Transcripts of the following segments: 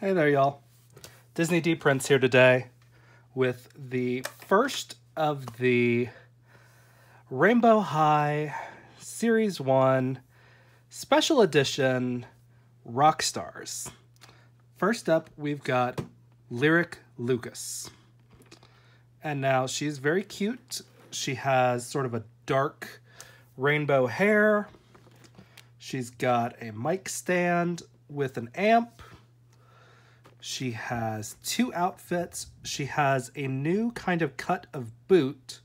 Hey there, y'all. Disney D Prince here today with the first of the Rainbow High Series 1 Special Edition Rockstars. First up, we've got Lyric Lucas. And now she's very cute. She has sort of a dark rainbow hair. She's got a mic stand with an amp. She has two outfits. She has a new kind of cut of boot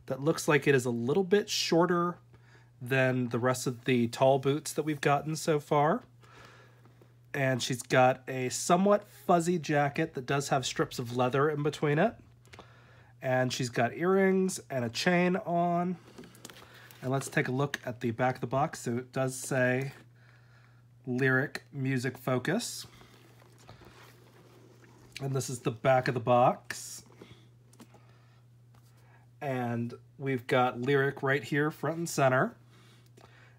that looks like it is a little bit shorter than the rest of the tall boots that we've gotten so far. And she's got a somewhat fuzzy jacket that does have strips of leather in between it. And she's got earrings and a chain on. And let's take a look at the back of the box. So it does say Lyric Music Focus. And this is the back of the box. And we've got Lyric right here, front and center,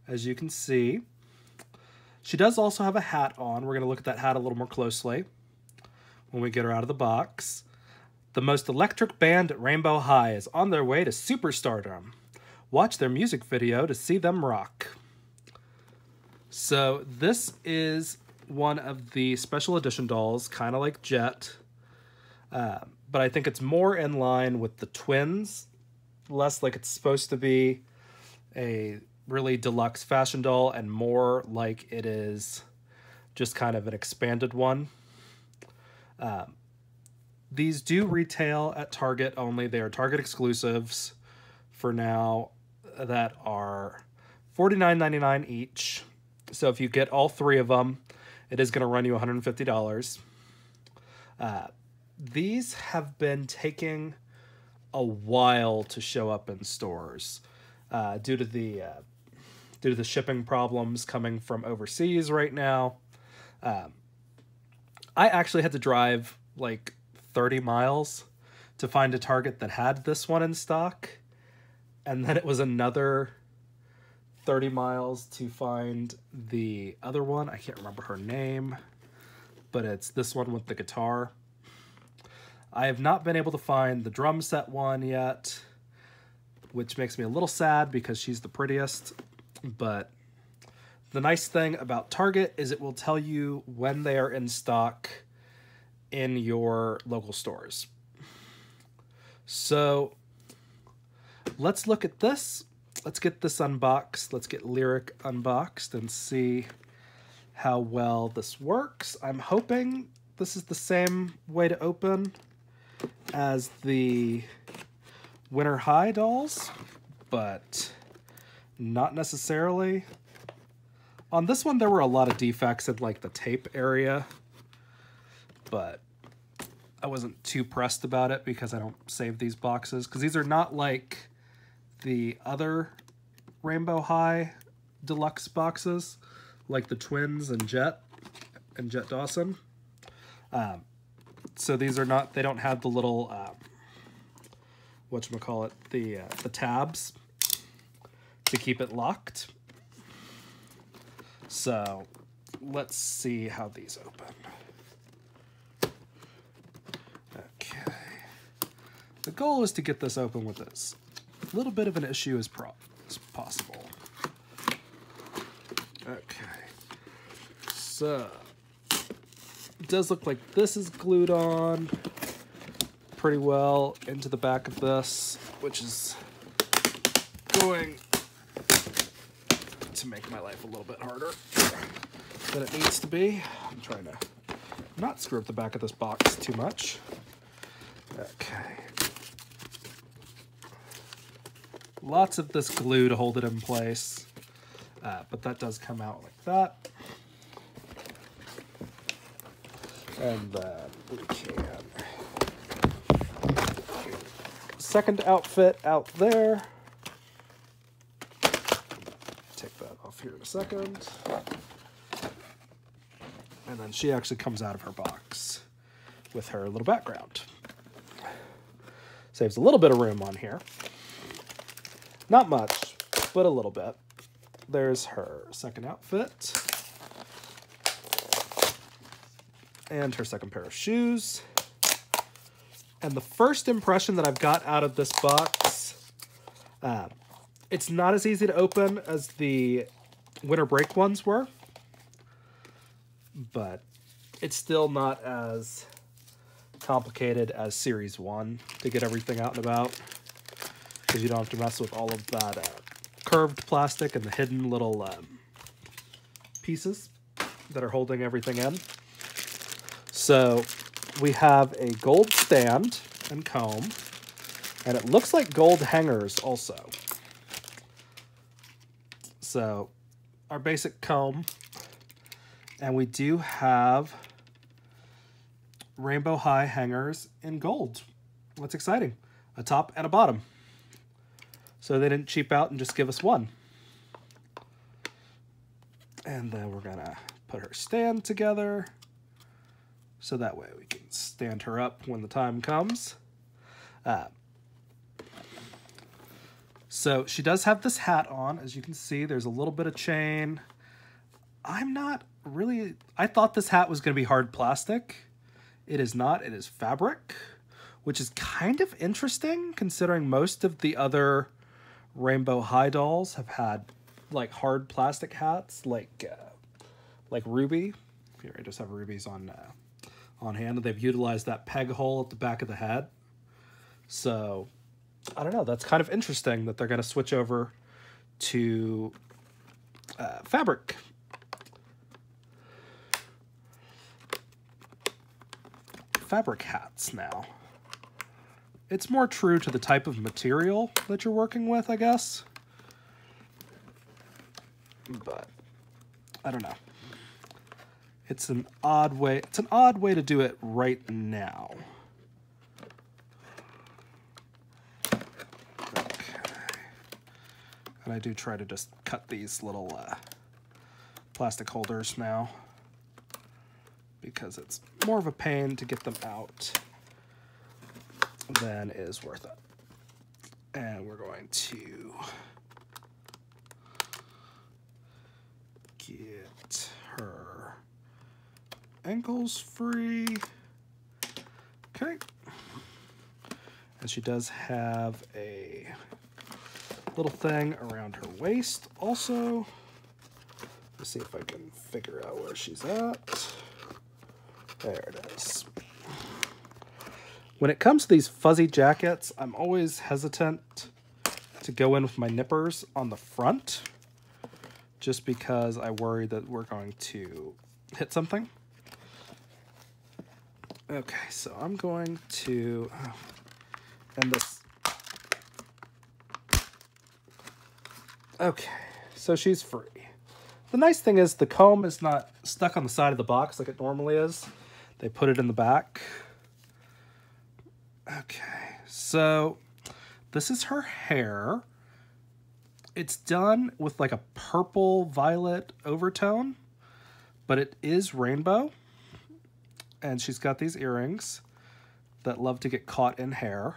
as you can see. She does also have a hat on. We're going to look at that hat a little more closely when we get her out of the box. The most electric band at Rainbow High is on their way to superstardom. Watch their music video to see them rock. So this is one of the special edition dolls, kind of like Jet, but I think it's more in line with the twins, less like it's supposed to be a really deluxe fashion doll and more like it is just kind of an expanded one. These do retail at Target only. They are Target exclusives for now that are $49.99 each. So if you get all three of them, it is going to run you $150. These have been taking a while to show up in stores due to the shipping problems coming from overseas right now. I actually had to drive like 30 miles to find a Target that had this one in stock, and then it was another 30 miles to find the other one. I can't remember her name, but it's this one with the guitar. I have not been able to find the drum set one yet, which makes me a little sad because she's the prettiest. But the nice thing about Target is it will tell you when they are in stock in your local stores. So let's look at this. Let's get this unboxed. Let's get Lyric unboxed and see how well this works. I'm hoping this is the same way to open as the Winter High dolls, but not necessarily. On this one, there were a lot of defects in like the tape area, but I wasn't too pressed about it because I don't save these boxes, because these are not like the other Rainbow High deluxe boxes, like the twins and Jet Dawson. So these are not, they don't have the little, whatchamacallit, the tabs to keep it locked. So let's see how these open. Okay. The goal is to get this open with this little bit of an issue as possible. Okay, so it does look like this is glued on pretty well into the back of this, which is going to make my life a little bit harder than it needs to be. I'm trying to not screw up the back of this box too much. Okay. Lots of this glue to hold it in place, but that does come out like that. And then we can second outfit out there. Take that off here in a second. And then she actually comes out of her box with her little background. Saves a little bit of room on here. Not much, but a little bit. There's her second outfit. and her second pair of shoes. And the first impression that I've got out of this box, it's not as easy to open as the winter break ones were, but it's still not as complicated as Series 1 to get everything out and about, because you don't have to mess with all of that curved plastic and the hidden little pieces that are holding everything in. So we have a gold stand and comb, and it looks like gold hangers also. So our basic comb, and we do have Rainbow High hangers in gold. That's exciting. A top and a bottom. So they didn't cheap out and just give us one. And then we're gonna put her stand together, so that way we can stand her up when the time comes. So she does have this hat on. As you can see, there's a little bit of chain. I thought this hat was going to be hard plastic. It is not. It is fabric, which is kind of interesting considering most of the other Rainbow High dolls have had like hard plastic hats, like Ruby. Here, I just have Ruby's on hand. They've utilized that peg hole at the back of the head. So I don't know. That's kind of interesting that they're going to switch over to fabric. Fabric hats now. It's more true to the type of material that you're working with, I guess. But I don't know. It's an odd way. It's an odd way to do it right now. Okay. And I do try to just cut these little plastic holders now, because it's more of a pain to get them out than is worth it. And we're going to get her ankles free. Okay. And she does have a little thing around her waist also. Let's see if I can figure out where she's at. There it is. When it comes to these fuzzy jackets, I'm always hesitant to go in with my nippers on the front, just because I worry that we're going to hit something. Okay, so I'm going to end this. Okay, so she's free. The nice thing is the comb is not stuck on the side of the box like it normally is. They put it in the back. Okay, so this is her hair. It's done with like a purple violet overtone, but it is rainbow. And she's got these earrings that love to get caught in hair.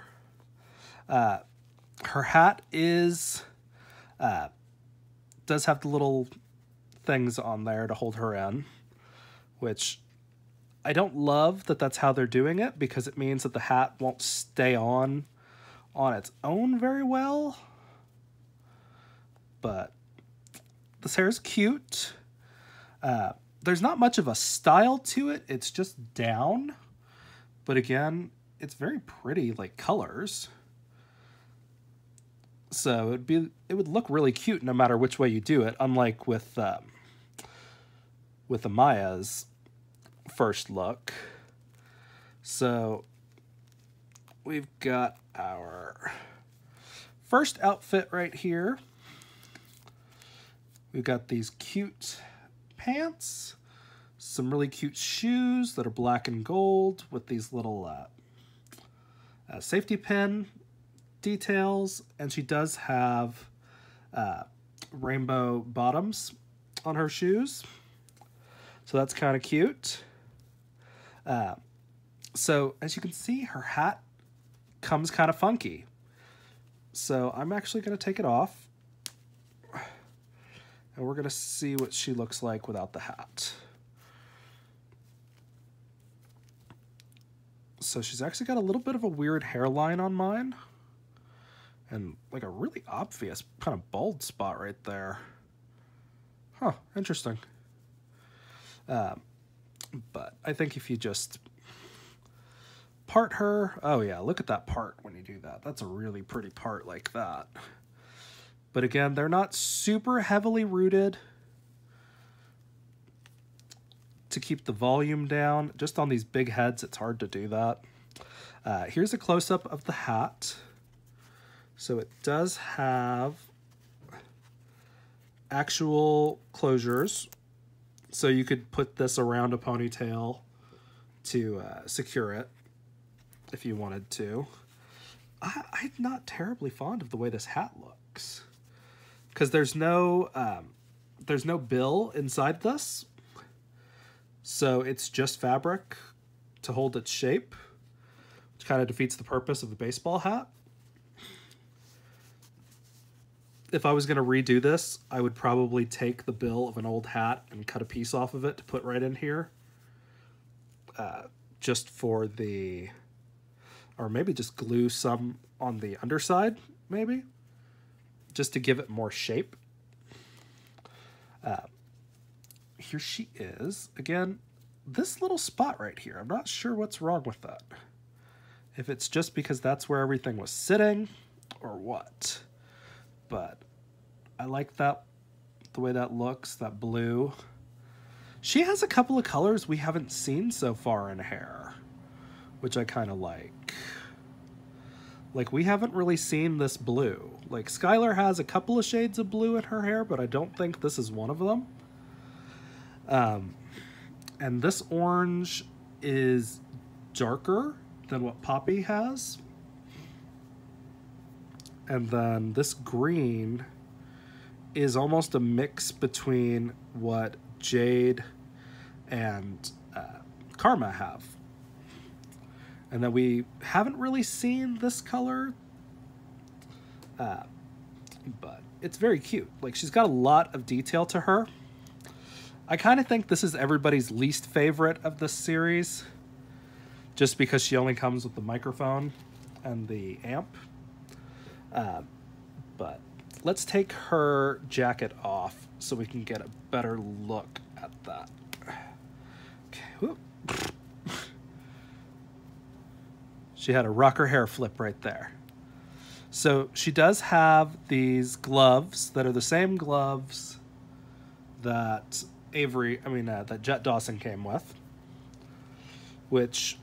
Her hat is does have the little things on there to hold her in, which I don't love that that's how they're doing it, because it means that the hat won't stay on its own very well. But this hair is cute. There's not much of a style to it. It's just down. But again, it's very pretty, like, colors. So it would look really cute no matter which way you do it, unlike with Amaya's first look. So we've got our first outfit right here. We've got these cute pants, some really cute shoes that are black and gold with these little safety pin details, and she does have rainbow bottoms on her shoes, so that's kind of cute. So as you can see, her hat comes kind of funky, so I'm actually going to take it off, and we're going to see what she looks like without the hat. So she's actually got a little bit of a weird hairline on mine. And like a really obvious kind of bald spot right there. Huh, interesting. But I think if you just part her... Oh yeah, look at that part when you do that. That's a really pretty part like that. But again, they're not super heavily rooted to keep the volume down. Just on these big heads, it's hard to do that. Here's a close-up of the hat. So it does have actual closures. So you could put this around a ponytail to secure it if you wanted to. I'm not terribly fond of the way this hat looks, because there's no bill inside this. So it's just fabric to hold its shape, which kind of defeats the purpose of a baseball hat. If I was going to redo this, I would probably take the bill of an old hat and cut a piece off of it to put right in here. Just for the... Or maybe just glue some on the underside, maybe. Just to give it more shape. Here she is. Again, this little spot right here, I'm not sure what's wrong with that. If it's just because that's where everything was sitting or what. But I like that, the way that looks, that blue. She has a couple of colors we haven't seen so far in hair, which I kind of like. Like, we haven't really seen this blue. Like, Skylar has a couple of shades of blue in her hair, but I don't think this is one of them. And this orange is darker than what Poppy has. And then this green is almost a mix between what Jade and Karma have. And then we haven't really seen this color, but it's very cute. Like, she's got a lot of detail to her. I kind of think this is everybody's least favorite of this series, just because she only comes with the microphone and the amp. But let's take her jacket off so we can get a better look at that. Okay. Whoop. She had a rocker hair flip right there. So she does have these gloves that are the same gloves that that Jet Dawson came with, which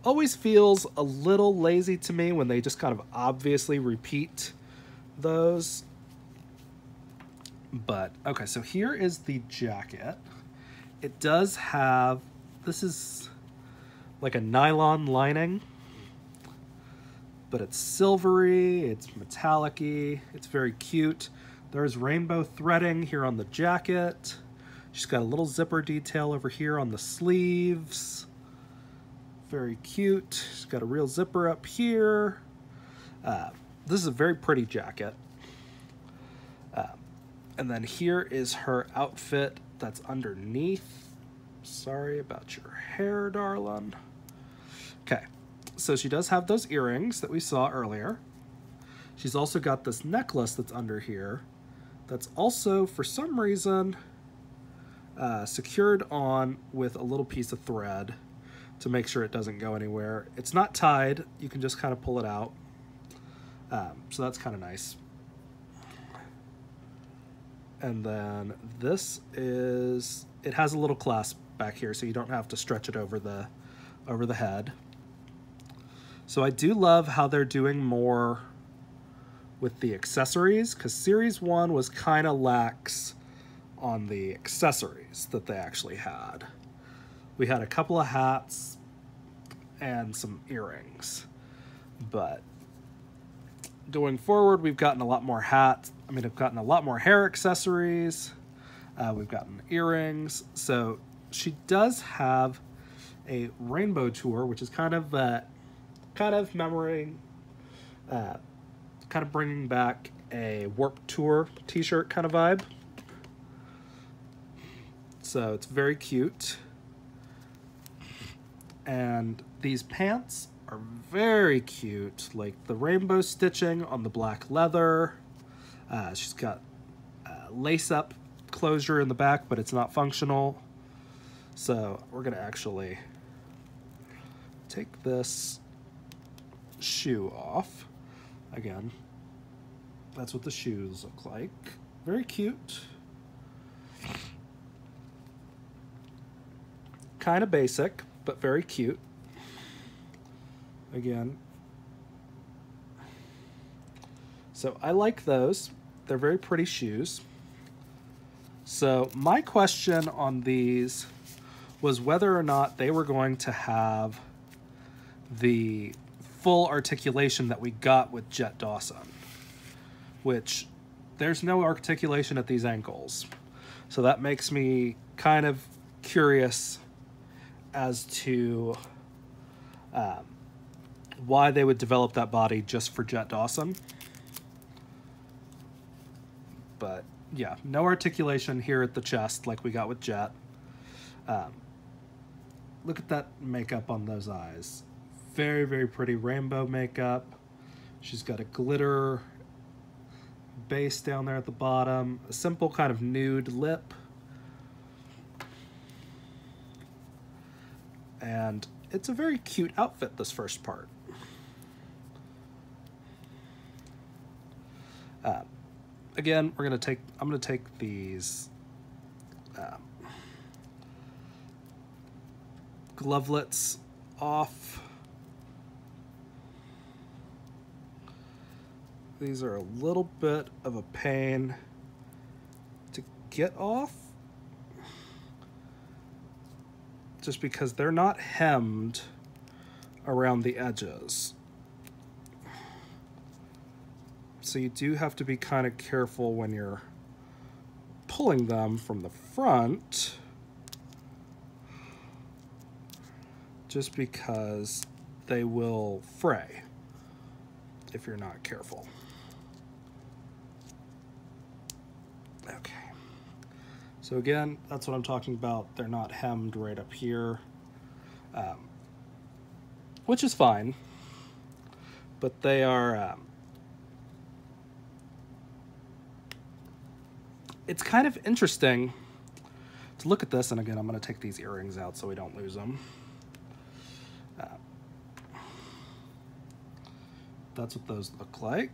always feels a little lazy to me when they just kind of obviously repeat those. But okay, so here is the jacket. It does have, this is like a nylon lining, but it's silvery, it's metallic-y, it's very cute. There's rainbow threading here on the jacket. She's got a little zipper detail over here on the sleeves. Very cute. She's got a real zipper up here. This is a very pretty jacket. And then here is her outfit that's underneath. Sorry about your hair, darling. Okay, so she does have those earrings that we saw earlier. She's also got this necklace that's under here that's also, for some reason, secured on with a little piece of thread to make sure it doesn't go anywhere. It's not tied. You can just kind of pull it out. So that's kind of nice. And then this is, it has a little clasp back here, so you don't have to stretch it over the head. So I do love how they're doing more with the accessories, because Series 1 was kind of lax on the accessories that they actually had. We had a couple of hats and some earrings, but going forward, we've gotten a lot more hats. I mean, I've gotten a lot more hair accessories. We've gotten earrings. So she does have a rainbow tour, which is kind of memory, kind of bringing back a Warped Tour t-shirt kind of vibe. So it's very cute. And these pants are very cute, like the rainbow stitching on the black leather. She's got lace-up closure in the back, but it's not functional. So we're gonna actually take this shoe off. Again, that's what the shoes look like. Very cute. Kind of basic, but very cute. Again. So I like those. They're very pretty shoes. So my question on these was whether or not they were going to have the full articulation that we got with Jet Dawson, which there's no articulation at these ankles. So that makes me kind of curious as to why they would develop that body just for Jet Dawson. But yeah, no articulation here at the chest like we got with Jet. Look at that makeup on those eyes. Very, very pretty rainbow makeup. She's got a glitter base down there at the bottom. A simple kind of nude lip. And it's a very cute outfit, this first part. Again, I'm gonna take these glovelets off. These are a little bit of a pain to get off, just because they're not hemmed around the edges. So you do have to be kind of careful when you're pulling them from the front, just because they will fray if you're not careful. Okay. So again, that's what I'm talking about. They're not hemmed right up here, which is fine, but they are... it's kind of interesting to look at this, and again, I'm going to take these earrings out so we don't lose them. That's what those look like.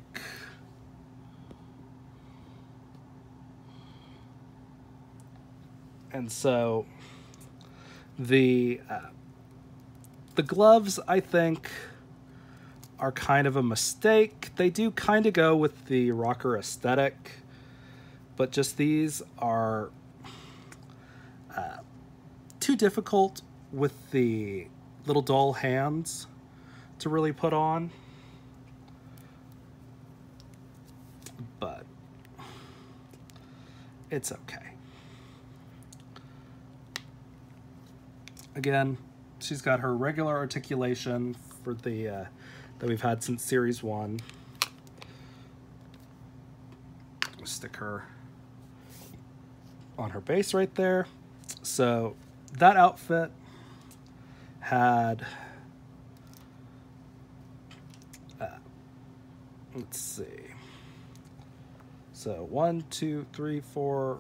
And so the gloves, I think, are kind of a mistake. They do kind of go with the rocker aesthetic, but just these are too difficult with the little doll hands to really put on. But it's okay. Again, she's got her regular articulation for the that we've had since Series 1. Stick her on her base right there. So that outfit had, let's see. So 1, 2, 3, 4,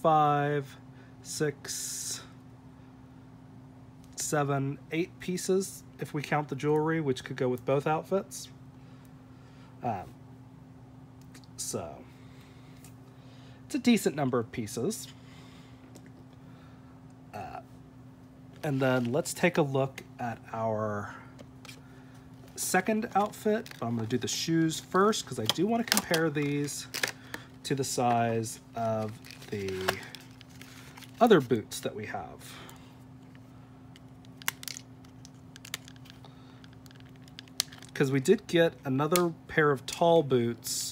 5, 6, 7, 8 pieces if we count the jewelry, which could go with both outfits. So it's a decent number of pieces. And then let's take a look at our second outfit. I'm going to do the shoes first because I do want to compare these to the size of the other boots that we have. Because we did get another pair of tall boots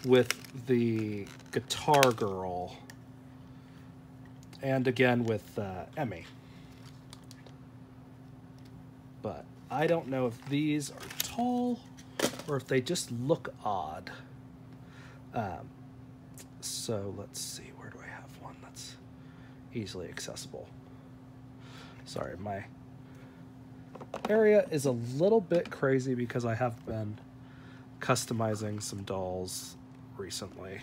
with the Guitar Girl, and again with Emmy. But I don't know if these are tall or if they just look odd. So let's see, where do I have one that's easily accessible? Sorry, my area is a little bit crazy because I have been customizing some dolls recently.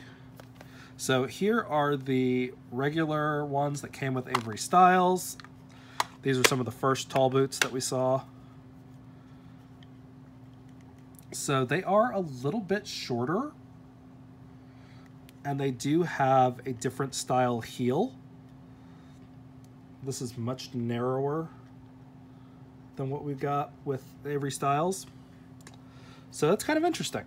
So here are the regular ones that came with Avery Styles. These are some of the first tall boots that we saw. So they are a little bit shorter, and they do have a different style heel. This is much narrower than what we've got with Avery Styles. So that's kind of interesting.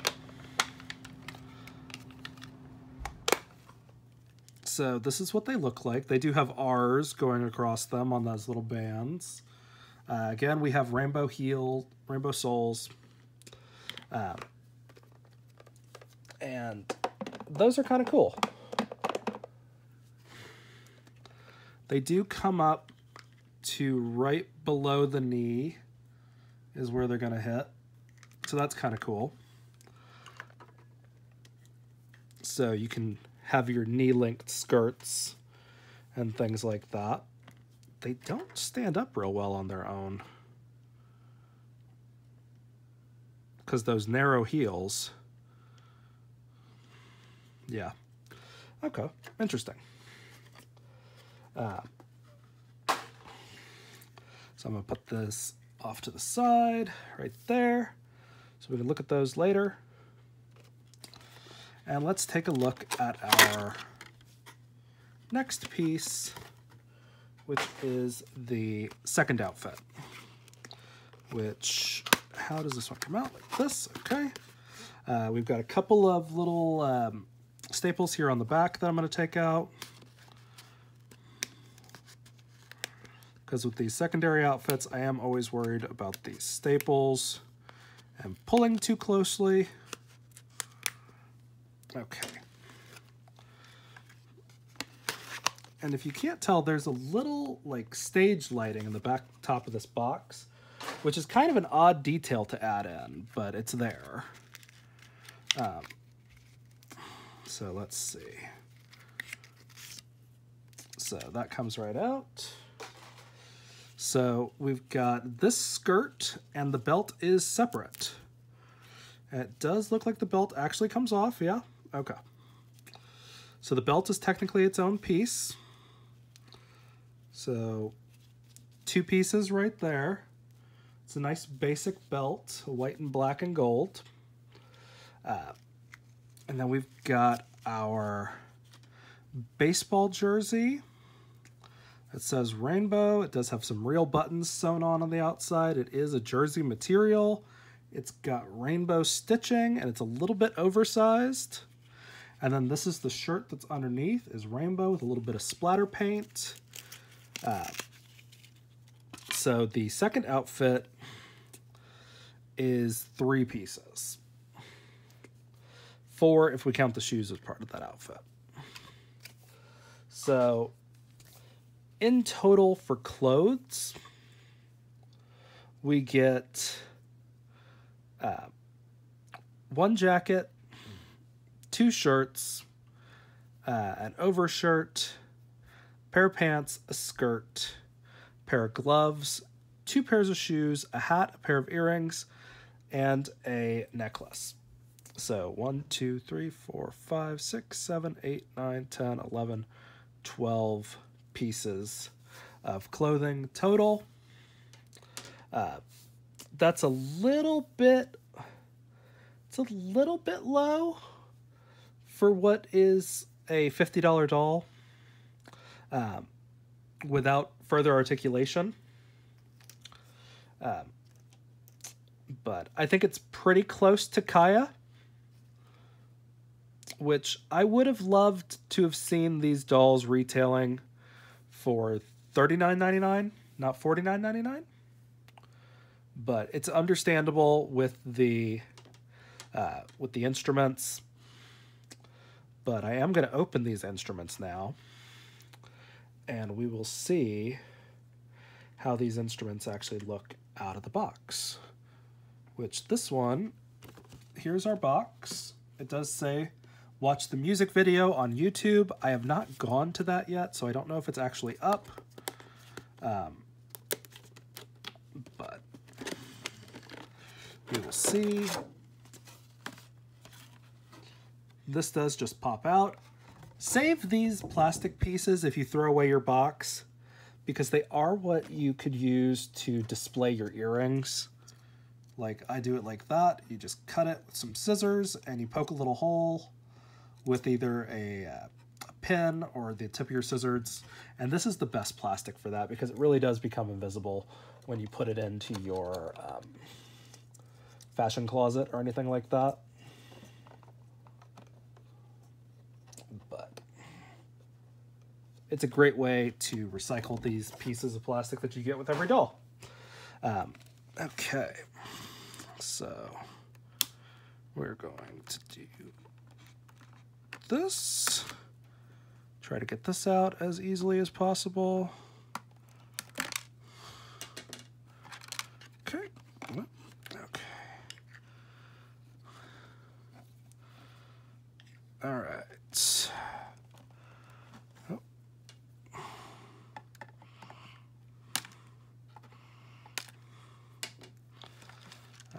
So this is what they look like. They do have R's going across them on those little bands. Again, we have rainbow heel, rainbow soles. And those are kind of cool. They do come up to right below the knee is where they're going to hit. So that's kind of cool. So you can have your knee-length skirts and things like that. They don't stand up real well on their own, because those narrow heels. Yeah. Okay. Interesting. So I'm going to put this off to the side right there so we can look at those later. And let's take a look at our next piece, which is the second outfit. Which, how does this one come out? Like this, okay. We've got a couple of little staples here on the back that I'm going to take out. Because with these secondary outfits, I am always worried about these staples and pulling too closely. Okay. And if you can't tell, there's a little like stage lighting in the back top of this box, which is kind of an odd detail to add in, but it's there. So let's see. So that comes right out. So we've got this skirt, and the belt is separate. It does look like the belt actually comes off, yeah? Okay. So the belt is technically its own piece. So 2 pieces right there. It's a nice basic belt, white and black and gold. And then we've got our baseball jersey. It says rainbow. It does have some real buttons sewn on the outside. It is a jersey material. It's got rainbow stitching, and it's a little bit oversized. And then this is the shirt that's underneath, is rainbow with a little bit of splatter paint. So the second outfit is 3 pieces. 4 if we count the shoes as part of that outfit. So in total for clothes, we get 1 jacket, 2 shirts, an overshirt, pair of pants, a skirt, pair of gloves, 2 pairs of shoes, a hat, a pair of earrings, and a necklace. So 1, 2, 3, 4, 5, 6, 7, 8, 9, 10, 11, 12 pieces of clothing total. That's a little bit, it's a little bit low for what is a $50 doll without further articulation. But I think it's pretty close to Kaya, which I would have loved to have seen these dolls retailing for $39.99, not $49.99. But it's understandable with the instruments. But I am going to open these instruments now, and we will see how these instruments actually look out of the box. Which this one, here's our box. It does say, watch the music video on YouTube. I have not gone to that yet, so I don't know if it's actually up. But we will see. This does just pop out. Save these plastic pieces if you throw away your box, because they are what you could use to display your earrings. Like, I do it like that. You just cut it with some scissors and you poke a little hole with either a pin or the tip of your scissors. And this is the best plastic for that, because it really does become invisible when you put it into your fashion closet or anything like that. But it's a great way to recycle these pieces of plastic that you get with every doll. Okay, so we're going to do this. Try to get this out as easily as possible. Okay. Okay. All right. Oh.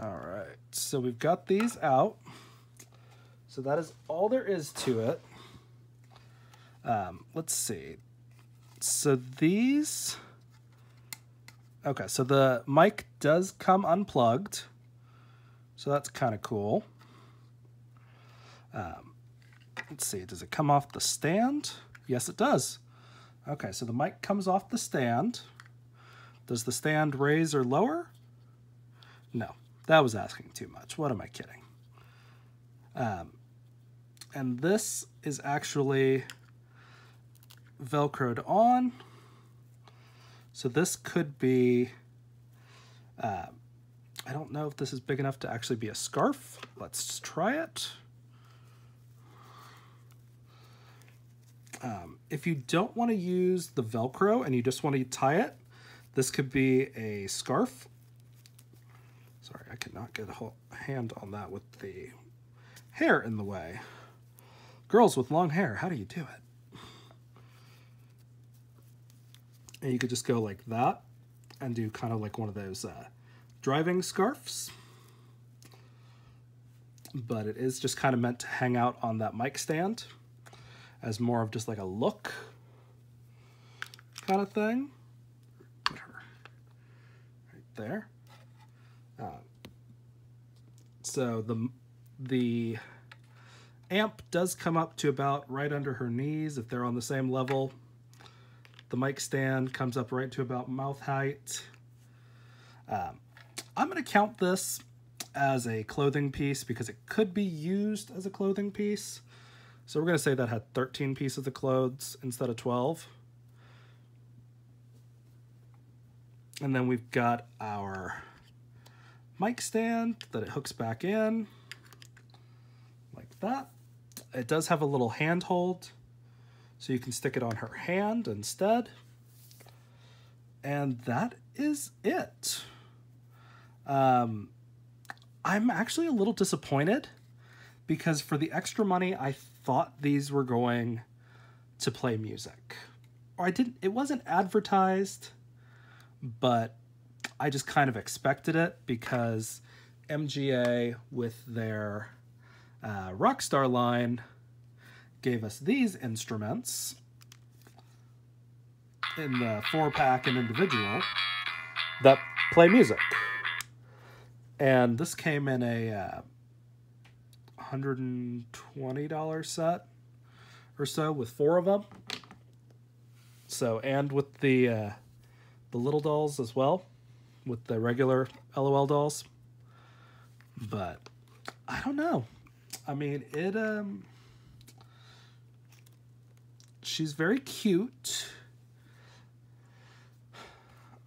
All right. So we've got these out. So that is all there is to it. Let's see. So these... Okay, so the mic does come unplugged. So that's kind of cool. Let's see, does it come off the stand? Yes, it does. Okay, so the mic comes off the stand. Does the stand raise or lower? No, that was asking too much. What am I kidding? And this is actually Velcroed on. So this could be, I don't know if this is big enough to actually be a scarf. Let's try it. If you don't want to use the Velcro and you just want to tie it, this could be a scarf. Sorry, I could not get a hand on that with the hair in the way. Girls with long hair, how do you do it? And you could just go like that and do kind of like one of those driving scarves. But it is just kind of meant to hang out on that mic stand as more of just like a look kind of thing. Put her right there. So the amp does come up to about right under her knees if they're on the same level. The mic stand comes up right to about mouth height. I'm going to count this as a clothing piece because it could be used as a clothing piece. So we're going to say that had 13 pieces of clothes instead of 12. And then we've got our mic stand that it hooks back in like that. It does have a little handhold, so you can stick it on her hand instead. And that is it. I'm actually a little disappointed because for the extra money, I thought these were going to play music. Or it wasn't advertised, but I just kind of expected it because MGA with their Rockstar line gave us these instruments in the 4-pack and individual that play music. And this came in a $120 set or so with 4 of them. So, and with the little dolls as well, with the regular LOL dolls. But I don't know. I mean, she's very cute.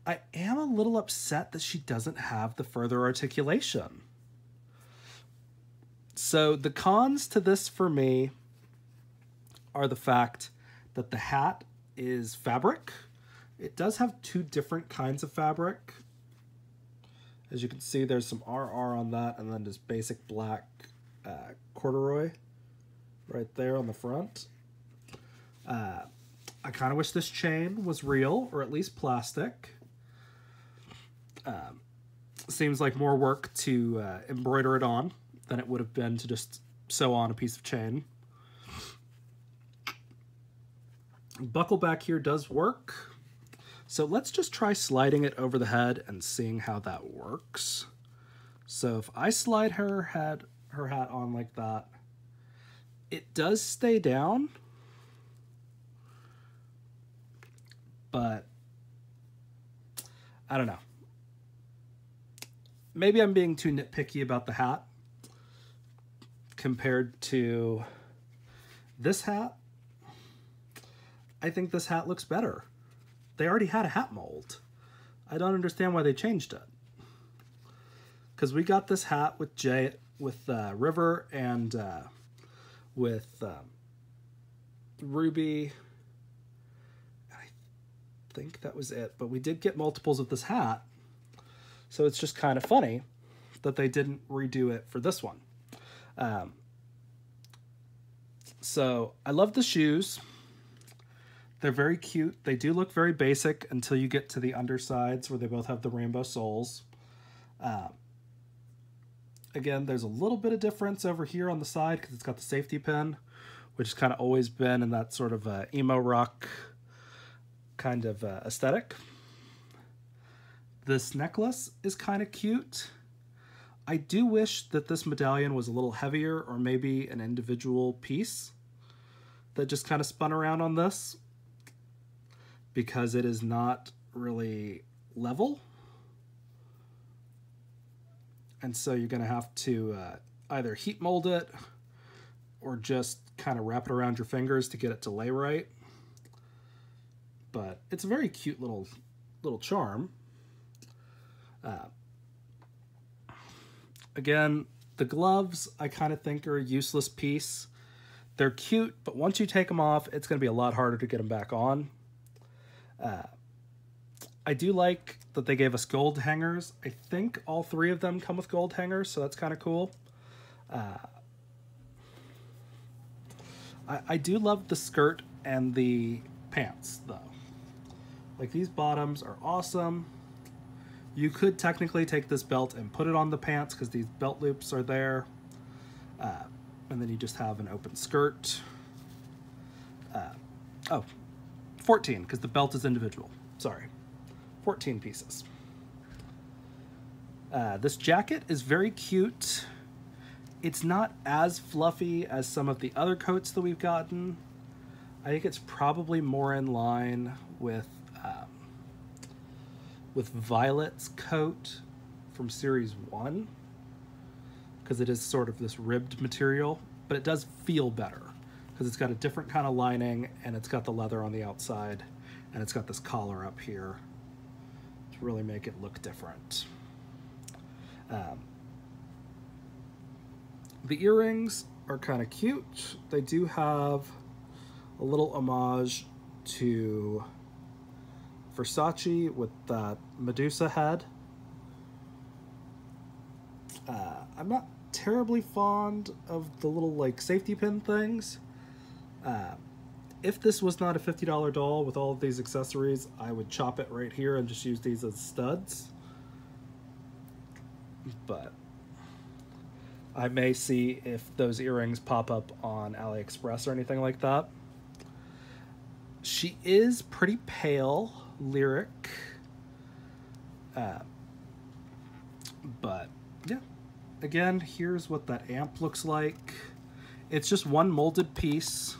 I am a little upset that she doesn't have the further articulation. So the cons to this for me are the fact that the hat is fabric. It does have 2 different kinds of fabric. As you can see, there's some RR on that, and then just basic black corduroy right there on the front. I kind of wish this chain was real, or at least plastic. Seems like more work to embroider it on than it would have been to just sew on a piece of chain. Buckle back here does work. So let's just try sliding it over the head and seeing how that works. So if I slide her hat on like that, it does stay down, but I don't know. Maybe I'm being too nitpicky about the hat compared to this hat. I think this hat looks better. They already had a hat mold. I don't understand why they changed it. Because we got this hat with River and with Ruby. I think that was it. But we did get multiples of this hat. So it's just kind of funny that they didn't redo it for this one. So I love the shoes. They're very cute. They do look very basic until you get to the undersides where they both have the rainbow soles. Again, there's a little bit of difference over here on the side because it's got the safety pin, which has kind of always been in that sort of emo rock kind of aesthetic. This necklace is kind of cute. I do wish that this medallion was a little heavier, or maybe an individual piece that just kind of spun around on this, because it is not really level. And so you're going to have to either heat mold it or just kind of wrap it around your fingers to get it to lay right. But it's a very cute little charm. Again, the gloves I kind of think are a useless piece. They're cute, but once you take them off, it's going to be a lot harder to get them back on. I do like that they gave us gold hangers. I think all three of them come with gold hangers, so that's kind of cool. I do love the skirt and the pants, though. Like, these bottoms are awesome. You could technically take this belt and put it on the pants because these belt loops are there. And then you just have an open skirt. 14, because the belt is individual. Sorry. 14 pieces. This jacket is very cute. It's not as fluffy as some of the other coats that we've gotten. I think it's probably more in line with Violet's coat from Series 1, because it is sort of this ribbed material, but it does feel better because it's got a different kind of lining, and it's got the leather on the outside, and it's got this collar up here to really make it look different. The earrings are kind of cute. They do have a little homage to Versace with that Medusa head. I'm not terribly fond of the little like safety pin things. If this was not a $50 doll with all of these accessories, I would chop it right here and just use these as studs. But I may see if those earrings pop up on AliExpress or anything like that. She is pretty pale, lyric. But yeah, again, here's what that amp looks like. It's just one molded piece.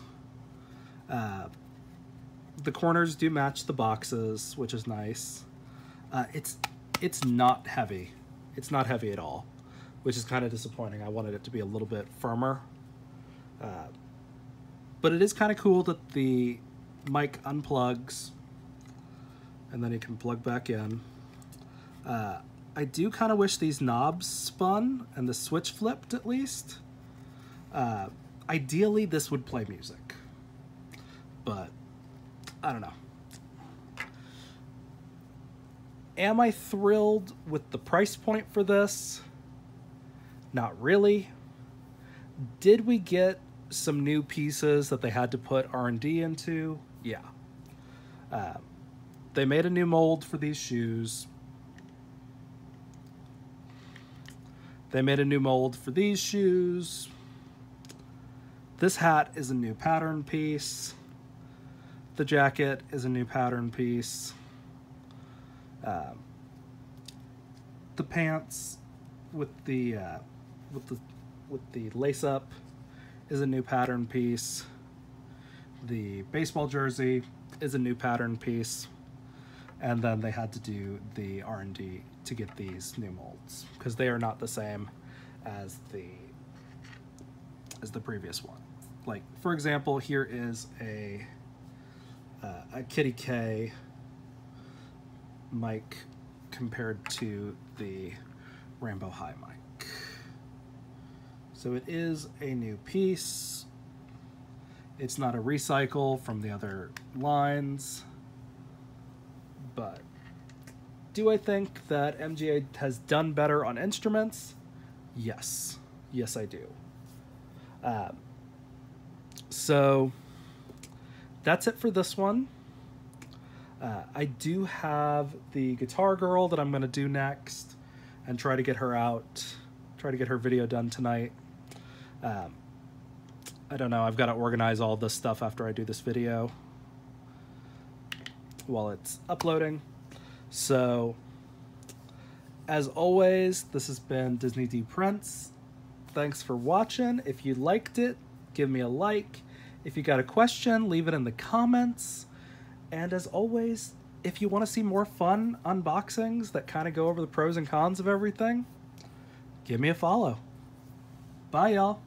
The corners do match the boxes, which is nice. It's not heavy. It's not heavy at all, which is kind of disappointing. I wanted it to be a little bit firmer. But it is kind of cool that the mic unplugs and then you can plug back in. I do kind of wish these knobs spun and the switch flipped at least. Ideally, this would play music, but I don't know. Am I thrilled with the price point for this? Not really. Did we get some new pieces that they had to put R&D into? Yeah. They made a new mold for these shoes. They made a new mold for these shoes. This hat is a new pattern piece. The jacket is a new pattern piece. The pants with the lace up is a new pattern piece. The baseball jersey is a new pattern piece. And then they had to do the R&D to get these new molds because they are not the same as the previous one. Like, for example, here is a Kitty K mic compared to the Rainbow High mic. So it is a new piece. It's not a recycle from the other lines. But do I think that MGA has done better on instruments? Yes. Yes, I do. So that's it for this one. I do have the Guitar Girl that I'm going to do next and try to get her out, try to get her video done tonight. I don't know. I've got to organize all this stuff after I do this video while it's uploading. So, as always, this has been Disney D Prince. Thanks for watching. If you liked it, give me a like. If you got a question, leave it in the comments. And as always, if you want to see more fun unboxings that kind of go over the pros and cons of everything, give me a follow. Bye, y'all.